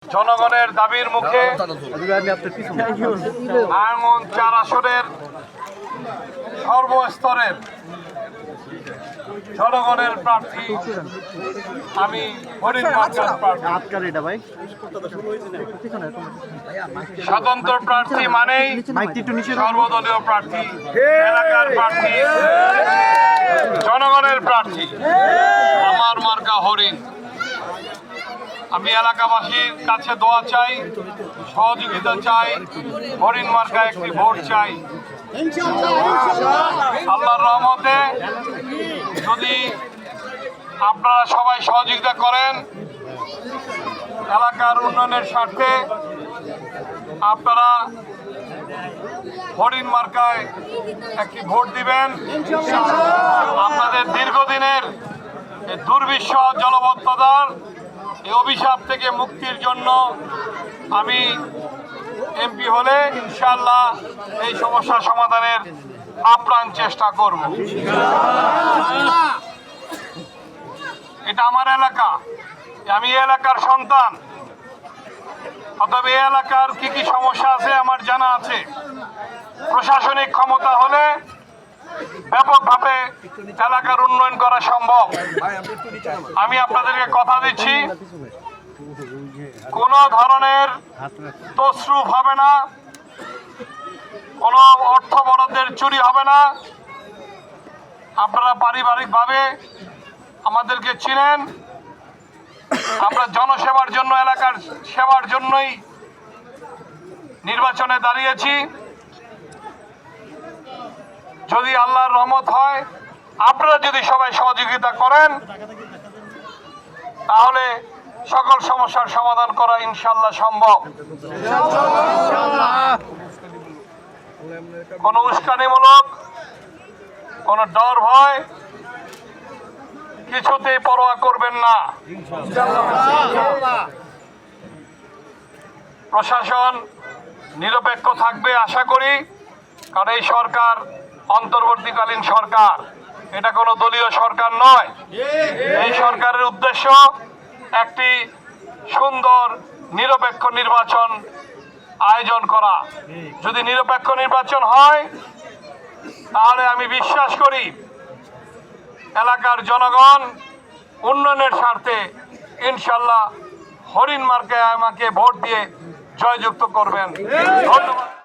জনগণের দাবির মুখে আঙ্গন ৪ আসনের সর্বস্তরের জনগণের প্রার্থী আমি হরিণ মার্কার প্রার্থী। স্বতন্ত্র প্রার্থী মানেই সর্বদলীয় প্রার্থী, এলাকার প্রার্থী, জনগণের প্রার্থী। আমার মার্কা হরিণ। আমি এলাকাবাসীর কাছে দোয়া চাই, সহযোগিতা চাই, হরিণ মার্কা একটি ভোট চাই। আল্লাহর রহমতে যদি আপনারা সবাই সহযোগিতা করেন, এলাকার উন্নয়নের স্বার্থে আপনারা হরিণ মার্কায় একটি ভোট দিবেন। আপনাদের দীর্ঘদিনের দুর্বিষহ জলাবদ্ধতার এই অভিশাপ থেকে মুক্তির জন্য আমি এমপি হলে ইনশাআল্লাহ এই সমস্যা সমাধানের আপ্রাণ চেষ্টা করব। এটা আমার এলাকা, আমি এই এলাকার সন্তান, অতএব এই এলাকার কি কি সমস্যা আছে আমার জানা আছে। প্রশাসনিক ক্ষমতা হলে ব্যাপকভাবে এলাকার উন্নয়ন করা সম্ভব। আমি আপনাদেরকে কথা দিচ্ছি, কোন ধরনের তছরুপ হবে না, কোন অর্থ বরাদ্দের চুরি হবে না। আপনারা পারিবারিকভাবে আমাদেরকে চিনেন, আমরা জনসেবার জন্য, এলাকার সেবার জন্যই নির্বাচনে দাঁড়িয়েছি। যদি আল্লাহর রহমত হয়, আপনারা যদি সবাই সহযোগিতা করেন, তাহলে সকল সমস্যার সমাধান করা ইনশাআল্লাহ সম্ভব। কোন উস্কানিমূলক, কোন ডর ভয় কিছুতেই পরোয়া করবেন না। প্রশাসন নিরপেক্ষ থাকবে আশা করি, কারণ এই সরকার অন্তর্বর্তীকালীন সরকার, এটা কোনো দলীয় সরকার নয়। এই সরকারের উদ্দেশ্য একটি সুন্দর নিরপেক্ষ নির্বাচন আয়োজন করা। যদি নিরপেক্ষ নির্বাচন হয়, তাহলে আমি বিশ্বাস করি এলাকার জনগণ উন্নয়নের স্বার্থে ইনশাআল্লাহ হরিণ মার্কায় আমাকে ভোট দিয়ে জয়যুক্ত করবেন। ধন্যবাদ।